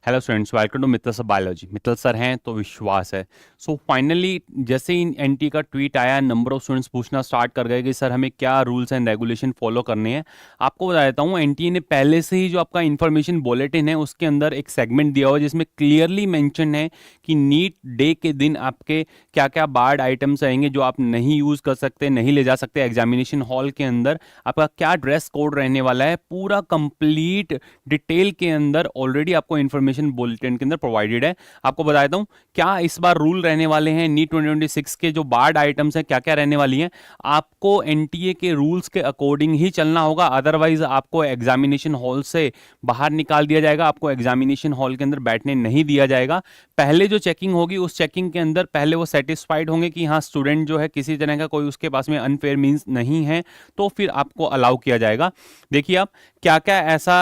Hello students, welcome to Mittal sir biology. Mittal sir हैं तो विश्वास है। सो फाइनली जैसे ही एनटी का ट्वीट आया, नंबर ऑफ स्टूडेंट्स पूछना स्टार्ट कर गए कि सर हमें क्या रूल्स एंड रेगुलेशन फॉलो करने हैं। आपको बता देता हूँ, एनटीए ने पहले से ही जो आपका इन्फॉर्मेशन बुलेटिन है उसके अंदर एक सेगमेंट दिया हुआ है जिसमें क्लियरली मेंशन है कि नीट डे के दिन आपके क्या क्या बार्ड आइटम्स आएंगे जो आप नहीं यूज कर सकते, नहीं ले जा सकते। एग्जामिनेशन हॉल के अंदर आपका क्या ड्रेस कोड रहने वाला है, पूरा कंप्लीट डिटेल के अंदर ऑलरेडी आपको इन्फॉर्मेशन बुलेटिन के अंदर प्रोवाइडेड है। आपको बता देता हूं क्या इस बार रूल रहने वाले हैं। नीट 2026 के जो बार्ड आइटम्स हैं क्या क्या रहने वाली हैं, आपको एनटीए के रूल्स के अकॉर्डिंग ही चलना होगा, अदरवाइज आपको एग्जामिनेशन हॉल से बाहर निकाल दिया जाएगा, आपको एग्जामिनेशन हॉल के अंदर बैठने नहीं दिया जाएगा। पहले जो चेकिंग होगी उस चेकिंग के अंदर पहले वो सेटिस्फाइड होंगे कि हाँ स्टूडेंट जो है किसी तरह का कोई उसके पास में अनफेयर मींस नहीं है, तो फिर आपको अलाउ किया जाएगा। देखिए आप क्या क्या ऐसा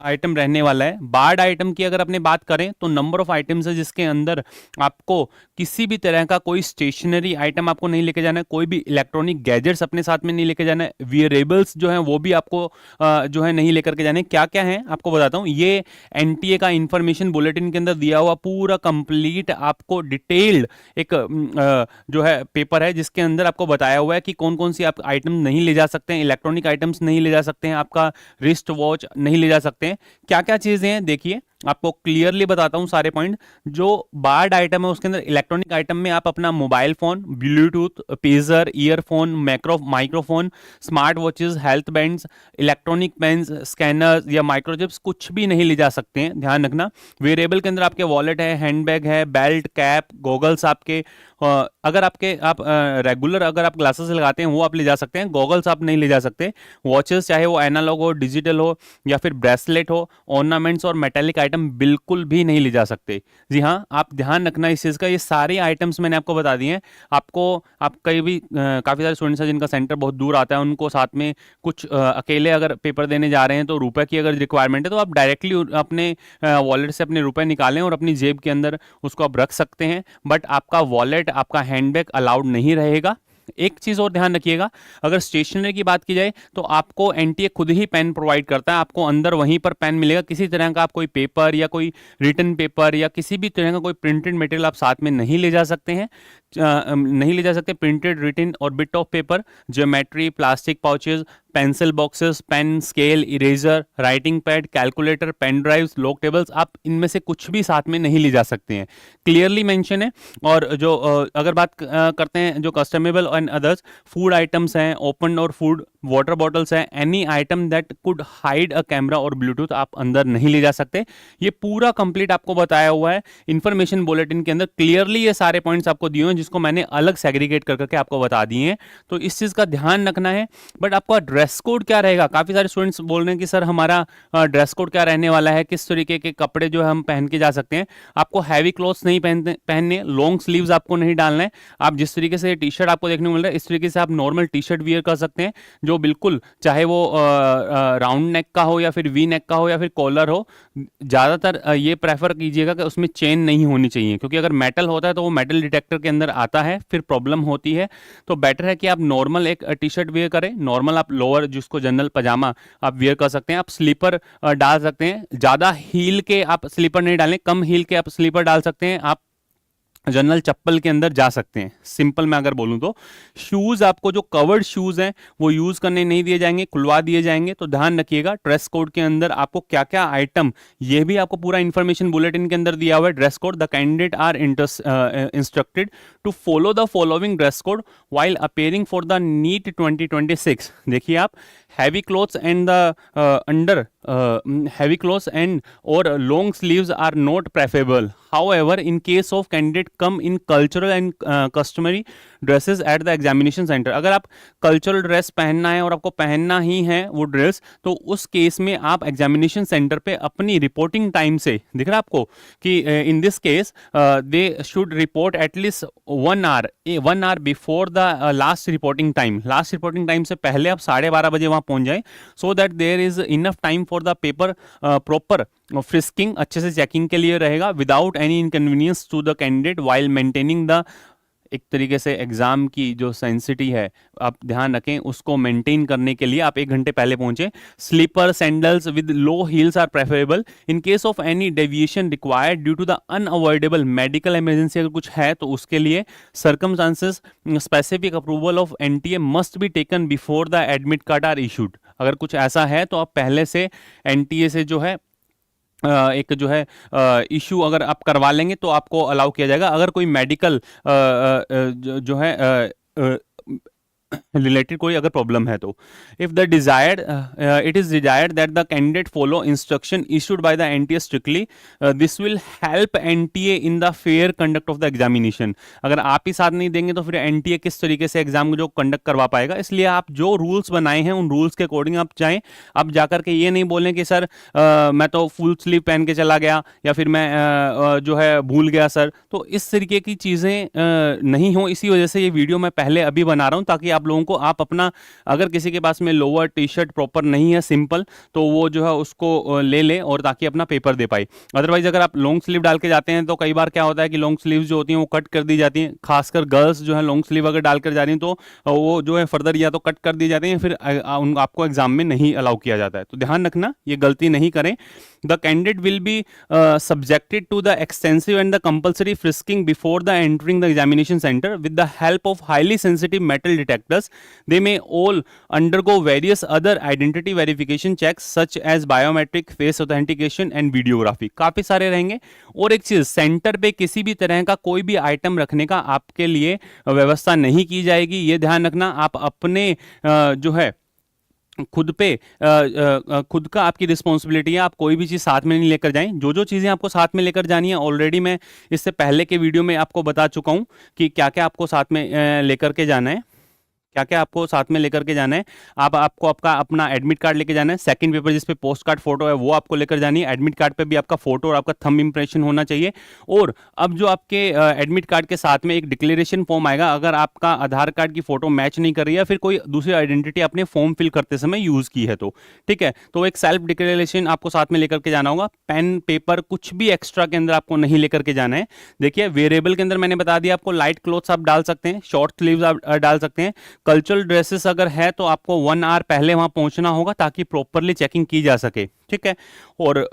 आइटम रहने वाला है। बार्ड आइटम की अगर अपने बात करें तो नंबर ऑफ आइटम्स है जिसके अंदर आपको किसी भी तरह का कोई स्टेशनरी आइटम आपको नहीं लेके जाना है, कोई भी इलेक्ट्रॉनिक गैजेट्स अपने साथ में नहीं लेके जाना है, वियरेबल्स जो है वो भी आपको जो है नहीं लेकर के जाने। क्या क्या है आपको बताता हूं, ये एनटीए का इंफॉर्मेशन बुलेटिन के अंदर दिया हुआ पूरा कंप्लीट आपको डिटेल्ड एक जो है पेपर है जिसके अंदर आपको बताया हुआ है कि कौन कौन सी आप आइटम नहीं ले जा सकते हैं, इलेक्ट्रॉनिक आइटम्स नहीं ले जा सकते हैं, आपका रिस्ट वॉच नहीं ले जा सकते हैं। क्या क्या चीजें हैं देखिए, आपको क्लियरली बताता हूं सारे पॉइंट। जो बार्ड आइटम है उसके अंदर इलेक्ट्रॉनिक आइटम में आप अपना mobile phone, Bluetooth, pager, earphone, microphone, smart watches, health bands, electronic pens, scanners या माइक्रोचिप्स कुछ भी नहीं ले जा सकते हैं, ध्यान रखना। वेरिएबल के अंदर आपके वॉलेट है, हैंडबैग है, बेल्ट, कैप, गॉगल्स आपके अगर आप रेगुलर अगर आप ग्लासेस लगाते हैं वो आप ले जा सकते हैं, गॉगल्स आप नहीं ले जा सकते। वॉचेस चाहे वो एनालॉग हो, डिजिटल हो या फिर ब्रेसलेट हो, ऑर्नामेंट्स और मेटेलिक आइटम बिल्कुल भी नहीं ले जा सकते। जी हाँ, आप ध्यान रखना इस चीज़ का। ये सारे आइटम्स मैंने आपको बता दिए हैं। आपको आप कई भी काफ़ी सारे स्टूडेंट्स हैं जिनका सेंटर बहुत दूर आता है, उनको साथ में कुछ अकेले अगर पेपर देने जा रहे हैं तो रुपए की अगर रिक्वायरमेंट है तो आप डायरेक्टली अपने वॉलेट से अपने रुपए निकालें और अपनी जेब के अंदर उसको आप रख सकते हैं, बट आपका वॉलेट, आपका हैंडबैग अलाउड नहीं रहेगा। एक चीज और ध्यान रखिएगा, अगर स्टेशनरी की बात की जाए तो आपको एनटीए खुद ही पेन प्रोवाइड करता है, आपको अंदर वहीं पर पेन मिलेगा। किसी तरह का आप कोई पेपर या कोई रिटन पेपर या किसी भी तरह का कोई प्रिंटेड मटेरियल आप साथ में नहीं ले जा सकते हैं, नहीं ले जा सकते। प्रिंटेड, रिटन और bit of paper, geometry, plastic pouches, pencil boxes, pen, scale, eraser, writing pad, calculator, pen drives, log tables, आप इनमें से कुछ भी साथ में नहीं ले जा सकते हैं, क्लियरली मेंशन है। और जो अगर बात करते हैं जो कस्टमेबल एंड अदर्स फूड आइटम्स हैं, ओपन और फूड वाटर बॉटल्स हैं, any item that could hide a camera और ब्लूटूथ आप अंदर नहीं ले जा सकते। ये पूरा कंप्लीट आपको बताया हुआ है इंफॉर्मेशन बुलेटिन के अंदर, क्लियरली ये सारे पॉइंट्स आपको दिए हैं जिसको मैंने अलग सेग्रीगेट कर करके आपको बता दिए हैं, तो इस चीज का ध्यान रखना है। बट आपका ड्रेस कोड क्या रहेगा, काफी सारे स्टूडेंट्स बोल रहे हैं कि सर हमारा ड्रेस कोड क्या रहने वाला है, किस तरीके के कपड़े जो हम पहन के जा सकते हैं। आपको हैवी क्लॉथ्स नहीं पहनने, लॉन्ग स्लीव्स आपको नहीं डालना है। आप जिस तरीके से टी शर्ट आपको देखने को मिल रहा है इस तरीके से आप नॉर्मल टी शर्ट वियर कर सकते हैं, जो बिल्कुल चाहे वो राउंड नेक का हो या फिर वी नेक का हो या फिर कॉलर हो। ज़्यादातर ये प्रेफर कीजिएगा कि उसमें चेन नहीं होनी चाहिए, क्योंकि अगर मेटल होता है तो वो मेटल डिटेक्टर के अंदर आता है, फिर प्रॉब्लम होती है। तो बेटर है कि आप नॉर्मल एक टी शर्ट वेयर करें, नॉर्मल आप लोअर जिसको जनरल पजामा आप वेयर कर सकते हैं। आप स्लीपर डाल सकते हैं, ज़्यादा हील के आप स्लीपर नहीं डालें, कम हील के आप स्लीपर डाल सकते हैं। आप जनरल चप्पल के अंदर जा सकते हैं। सिंपल मैं अगर बोलूं तो शूज, आपको जो कवर्ड शूज हैं वो यूज करने नहीं दिए जाएंगे, खुलवा दिए जाएंगे। तो ध्यान रखिएगा ड्रेस कोड के अंदर आपको क्या क्या आइटम, ये भी आपको पूरा इंफॉर्मेशन बुलेटिन के अंदर दिया हुआ है। Dress code, the candidate are instructed to follow the following dress code while appearing for the NEET 2026। देखिए आप, heavy clothes and the under heavy clothes and or long sleeves are not preferable. However, in case of candidate come in cultural and customary dresses at the examination center, अगर आप cultural dress पहनना है और आपको पहनना ही है वो dress, तो उस केस में आप एग्जामिनेशन सेंटर पे अपनी रिपोर्टिंग टाइम से, दिख रहा है आपको कि in this case they should report at least 1 hour before the last reporting time. Last reporting time से पहले आप 12:30 बजे वहां पहुंच जाए, so that there is enough time for the paper proper frisking, अच्छे से चेकिंग के लिए रहेगा, without any inconvenience to the candidate while maintaining the एक तरीके से एग्जाम की जो सेंसिटी है आप ध्यान रखें, उसको मेंटेन करने के लिए आप 1 घंटे पहले पहुंचे। Slipper sandals with low heels are preferable. In case of any deviation required due to the unavoidable medical emergency अगर कुछ है तो उसके लिए circumstances specific approval of NTA must be taken before the admit card are issued. अगर कुछ ऐसा है तो आप पहले से एनटीए से जो है एक जो है इशू अगर आप करवा लेंगे तो आपको अलाउ किया जाएगा। अगर कोई मेडिकल जो है रिलेटेड कोई अगर प्रॉब्लम है तो if the desired it is desired that the candidate follow instruction issued by the NTA strictly, this will help NTA in the fair conduct of the examination. अगर आप ही साथ नहीं देंगे तो फिर एनटीए किस तरीके से एग्जाम जो कंडक्ट करवा पाएगा। इसलिए आप जो रूल्स बनाए हैं उन रूल्स के अकॉर्डिंग आप जाएं। आप जाकर के ये नहीं बोलें कि सर मैं तो फुल स्लीव पहन के चला गया या फिर मैं जो है भूल गया सर। तो इस तरीके की चीज़ें नहीं हो, इसी वजह से ये वीडियो मैं पहले अभी बना रहा हूँ ताकि आप लोगों को आप अपना, अगर किसी के पास में लोअर टी शर्ट प्रॉपर नहीं है सिंपल, तो वो जो है उसको ले ले और ताकि अपना पेपर दे पाए। अदरवाइज अगर आप लॉन्ग स्लीव डाल के जाते हैं तो कई बार क्या होता है कि लॉन्ग स्लीव जो होती हैं वो कट कर दी जाती हैं। खासकर गर्ल्स जो है लॉन्ग स्लीव अगर डालकर जा रही हैं तो वो जो है फर्दर या तो कट कर दी जाती हैं, फिर आपको एग्जाम में नहीं अलाउ किया जाता है। तो ध्यान रखना ये गलती नहीं करें। The candidate will be subjected to the extensive and the compulsory frisking before the entering the examination center with the help of highly sensitive metal detectors. They may all undergo various other identity verification checks such as biometric, face authentication and videography. काफी सारे रहेंगे। और एक चीज, centre पे किसी भी तरह का कोई भी आइटम रखने का आपके लिए व्यवस्था नहीं की जाएगी, ये ध्यान रखना। आप अपने जो है खुद पे खुद का आपकी रिस्पॉन्सिबिलिटी है, आप कोई भी चीज़ साथ में नहीं लेकर जाएं। जो जो चीज़ें आपको साथ में लेकर जानी है ऑलरेडी मैं इससे पहले के वीडियो में आपको बता चुका हूं कि क्या क्या आपको साथ में लेकर के जाना है, क्या क्या आपको साथ में लेकर के जाना है। आपको आपका अपना एडमिट कार्ड लेके जाना है। सेकंड पेपर जिस पे पोस्ट कार्ड फोटो है वो आपको लेकर जानी है। एडमिट कार्ड पे भी आपका फोटो और आपका थंब इंप्रेशन होना चाहिए। और अब जो आपके एडमिट कार्ड के साथ में एक डिक्लेरेशन फॉर्म आएगा, अगर आपका आधार कार्ड की फोटो मैच नहीं कर रही है, फिर कोई दूसरी आइडेंटिटी आपने फॉर्म फिल करते समय यूज की है तो ठीक है, तो एक सेल्फ डिक्लेरेशन आपको साथ में लेकर के जाना होगा। पेन पेपर कुछ भी एक्स्ट्रा के अंदर आपको नहीं लेकर के जाना है। देखिए वेरिएबल के अंदर मैंने बता दिया आपको, लाइट क्लोथ्स आप डाल सकते हैं, शॉर्ट स्लीव्स आप डाल सकते हैं। कल्चरल ड्रेसेस अगर है तो आपको 1 आवर पहले वहां पहुंचना होगा ताकि प्रॉपरली चेकिंग की जा सके, ठीक है। और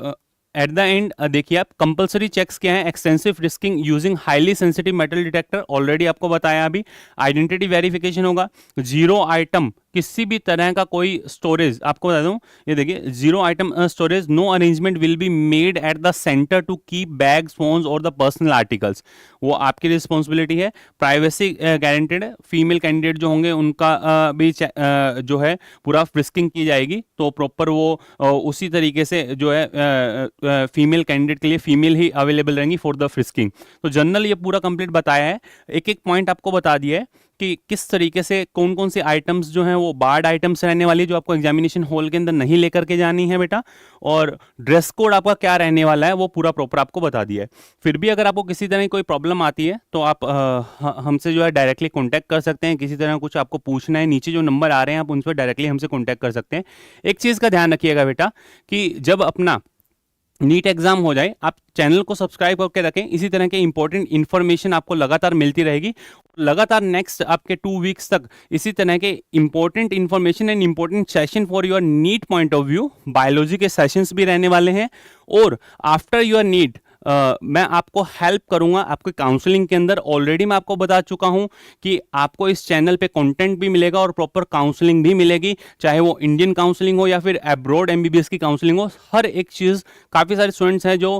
एट द एंड देखिए आप कंपलसरी चेक्स क्या है, extensive risking using highly sensitive metal detector, already आपको बताया अभी। आइडेंटिटी वेरिफिकेशन होगा, जीरो आइटम किसी भी तरह का कोई स्टोरेज, आपको बता दूं ये देखिए, zero item storage, no arrangement will be made at the centre to keep bags, phones और द पर्सनल आर्टिकल्स, वो आपकी रिस्पॉन्सिबिलिटी है। प्राइवेसी गारंटेड है। फीमेल कैंडिडेट जो होंगे उनका भी जो है पूरा फ्रिस्किंग की जाएगी, तो प्रॉपर वो उसी तरीके से जो है फीमेल कैंडिडेट के लिए फीमेल ही अवेलेबल रहेंगी फॉर द फ्रिस्किंग। तो जनरल ये पूरा कंप्लीट बताया है, एक एक पॉइंट आपको बता दिया है कि किस तरीके से कौन कौन से आइटम्स जो हैं वो बार्ड आइटम्स रहने वाली, जो आपको एग्जामिनेशन हॉल के अंदर नहीं लेकर के जानी है बेटा। और ड्रेस कोड आपका क्या रहने वाला है वो पूरा प्रॉपर आपको बता दिया है। फिर भी अगर आपको किसी तरह की कोई प्रॉब्लम आती है तो आप हमसे जो है डायरेक्टली कॉन्टैक्ट कर सकते हैं। किसी तरह कुछ आपको पूछना है, नीचे जो नंबर आ रहे हैं आप उन पर डायरेक्टली हमसे कॉन्टैक्ट कर सकते हैं। एक चीज़ का ध्यान रखिएगा बेटा कि जब अपना नीट एग्जाम हो जाए आप चैनल को सब्सक्राइब करके रखें, इसी तरह के इंपॉर्टेंट इन्फॉर्मेशन आपको लगातार मिलती रहेगी। लगातार नेक्स्ट आपके 2 वीक्स तक इसी तरह के important information and important session for your NEET point of view, biology के सेशंस भी रहने वाले हैं। और आफ्टर योर नीट मैं आपको हेल्प करूंगा आपको काउंसलिंग के अंदर। ऑलरेडी मैं आपको बता चुका हूं कि आपको इस चैनल पे कंटेंट भी मिलेगा और प्रॉपर काउंसलिंग भी मिलेगी, चाहे वो इंडियन काउंसलिंग हो या फिर अब्रॉड एमबीबीएस की काउंसलिंग हो। हर एक चीज़, काफ़ी सारे स्टूडेंट्स हैं जो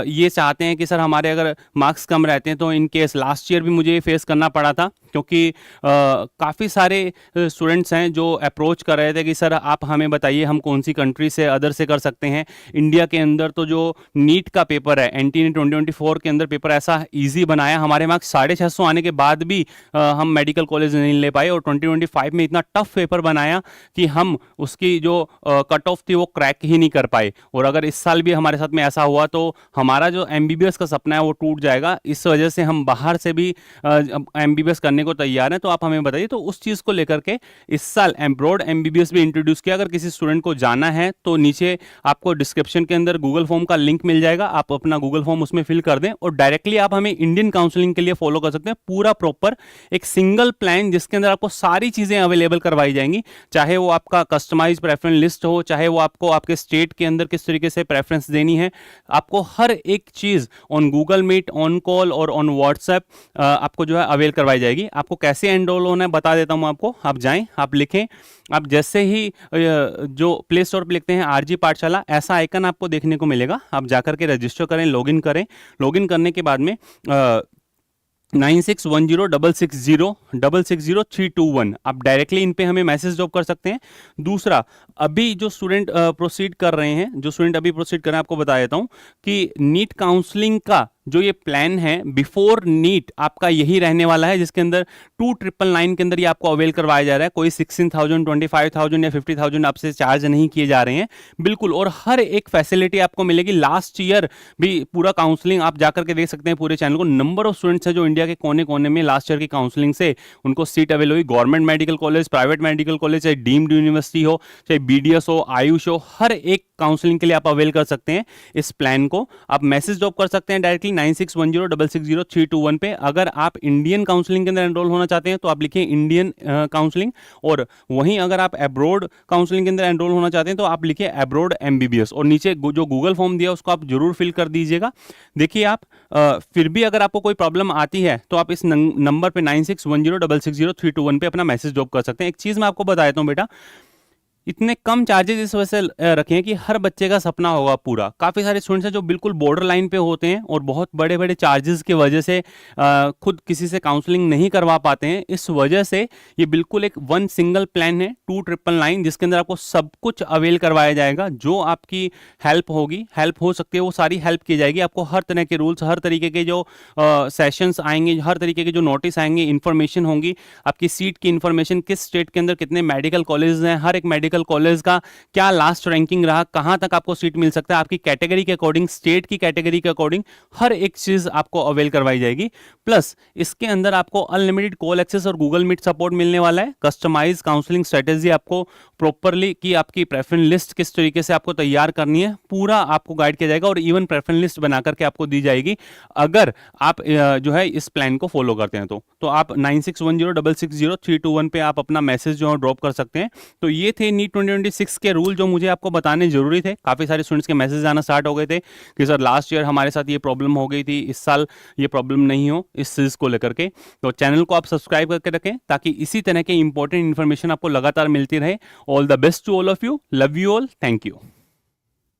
ये चाहते हैं कि सर हमारे अगर मार्क्स कम रहते हैं तो इन केस लास्ट ईयर भी मुझे ये फेस करना पड़ा था, क्योंकि काफ़ी सारे स्टूडेंट्स हैं जो अप्रोच कर रहे थे कि सर आप हमें बताइए हम कौन सी कंट्री से अदर से कर सकते हैं। इंडिया के अंदर तो जो नीट का पेपर है, एनटी ने 2024 के अंदर पेपर ऐसा इजी बनाया, हमारे मार्क्स 650 आने के बाद भी हम मेडिकल कॉलेज नहीं ले पाए। और 2025 में इतना टफ पेपर बनाया कि हम उसकी जो कट ऑफ थी वो क्रैक ही नहीं कर पाए। और अगर इस साल भी हमारे साथ में ऐसा हुआ तो हमारा जो एमबीबीएस का सपना है वो टूट जाएगा। इस वजह से हम बाहर से भी एमबीबीएस करने को तैयार हैं। तो आप हमें बताइए, तो उस चीज़ को लेकर के इस साल एब्रॉड एमबीबीएस भी इंट्रोड्यूस किया। अगर किसी स्टूडेंट को जाना है तो नीचे आपको डिस्क्रिप्शन के अंदर गूगल फॉर्म का लिंक मिल जाएगा, आप अपना गूगल फॉर्म उसमें फिल कर दें और डायरेक्टली आप हमें इंडियन काउंसलिंग के लिए फॉलो कर सकते हैं। पूरा प्रॉपर एक सिंगल प्लान जिसके अंदर आपको सारी चीजें अवेलेबल करवाई जाएंगी, चाहे वो आपका कस्टमाइज प्रेफरेंस लिस्ट हो, चाहे वो आपको आपके स्टेट के अंदर किस तरीके से प्रेफरेंस देनी है, आपको हर एक चीज on Google Meet, on call और ऑन व्हाट्सएप आपको जो है अवेल करवाई जाएगी। आपको कैसे एनरोल होना है बता देता हूं आपको। आप जाएं, आप लिखें, आप जैसे ही जो प्ले स्टोर पर लिखते हैं आरजी पाठशाला, ऐसा आइकन आपको देखने को मिलेगा। आप जाकर के रजिस्टर करें, लॉगिन करें। लॉगिन करने के बाद में 9610660321 आप डायरेक्टली इन पे हमें मैसेज ड्रॉप कर सकते हैं। दूसरा, अभी जो स्टूडेंट प्रोसीड कर रहे हैं, जो स्टूडेंट अभी प्रोसीड कर रहे हैं, आपको बता देता हूं कि नीट काउंसलिंग का जो ये प्लान है बिफोर नीट आपका यही रहने वाला है, जिसके अंदर 2999 के अंदर ये आपको अवेल करवाया जा रहा है। कोई 16,000, 25,000 या 50,000 आपसे चार्ज नहीं किए जा रहे हैं, बिल्कुल। और हर एक फैसिलिटी आपको मिलेगी। लास्ट ईयर भी पूरा काउंसलिंग आप जाकर के देख सकते हैं पूरे चैनल को। नंबर ऑफ स्टूडेंट्स है जो इंडिया के कोने कोने में लास्ट ईयर की काउंसलिंग से उनको सीट अवेल हुई। Government medical college, private medical college, चाहे डीम्ड यूनिवर्सिटी हो, चाहे बीडीएस हो, आयुष हो, हर एक काउंसलिंग के लिए आप अवेल कर सकते हैं इस प्लान को। आप मैसेज ड्रॉप कर सकते हैं डायरेक्टली 9610660321 पे। अगर आप इंडियन काउंसलिंग के अंदर एनरोल होना चाहते हैं तो आप लिखिए इंडियन काउंसलिंग, और वहीं अगर आप अब्रॉड काउंसलिंग के अंदर एनरोल होना चाहते हैं तो आप लिखिए अब्रॉड एमबीबीएस, और नीचे जो गूगल फॉर्म दिया उसको आप जरूर फिल कर दीजिएगा। देखिए आप फिर भी अगर आपको कोई प्रॉब्लम आती है तो आप इस नंबर पे 9610660321 पे अपना मैसेज ड्रॉप कर सकते हैं। एक चीज मैं आपको बता देता हूं बेटा, इतने कम चार्जेस इस वजह से रखे हैं कि हर बच्चे का सपना होगा पूरा। काफ़ी सारे स्टूडेंट्स हैं जो बिल्कुल बॉर्डर लाइन पे होते हैं और बहुत बड़े बड़े चार्जेस की वजह से खुद किसी से काउंसलिंग नहीं करवा पाते हैं। इस वजह से ये बिल्कुल एक वन सिंगल प्लान है 2999, जिसके अंदर आपको सब कुछ अवेल करवाया जाएगा। जो आपकी हेल्प होगी, हेल्प हो सकती है, वो सारी हेल्प की जाएगी। आपको हर तरह के रूल्स, हर तरीके के जो सेशंस आएंगे, हर तरीके के जो नोटिस आएंगे, इन्फॉर्मेशन होंगी, आपकी सीट की इन्फॉर्मेशन, किस स्टेट के अंदर कितने मेडिकल कॉलेज हैं, हर एक मेडिकल कॉलेज का क्या लास्ट रैंकिंग रहा, कहां तक आपको सीट मिल सकता है, आपकी कैटेगरी के अकॉर्डिंग, स्टेट की कैटेगरी के अकॉर्डिंग हर एक चीज आपको अवेल करवाई जाएगी। प्लस इसके अंदर आपको अनलिमिटेड कॉल एक्सेस और गूगल मीट सपोर्ट मिलने वाला है। कस्टमाइज काउंसलिंग स्ट्रेटेजी आपको प्रॉपरली, कि आपकी प्रेफरेंस लिस्ट किस तरीके से आपको तैयार करनी है, पूरा आपको गाइड किया जाएगा। और इवन प्रेफरेंस लिस्ट बना करके आपको दी जाएगी अगर आप जो है इस प्लान को फॉलो करते हैं तो आप 9610660321 पे आप अपना मैसेज जो है ड्रॉप कर सकते हैं। तो ये थे नीट 2026 के रूल जो मुझे आपको बताने जरूरी थे। काफी सारे स्टूडेंट्स के मैसेज आना स्टार्ट हो गए थे कि सर लास्ट ईयर हमारे साथ ये प्रॉब्लम हो गई थी, इस साल ये प्रॉब्लम नहीं हो इस चीज को लेकर के। तो चैनल को आप सब्सक्राइब करके रखें ताकि इसी तरह के इंपॉर्टेंट इन्फॉर्मेशन आपको लगातार मिलती रहे। All the best to all of you, love you all, thank you.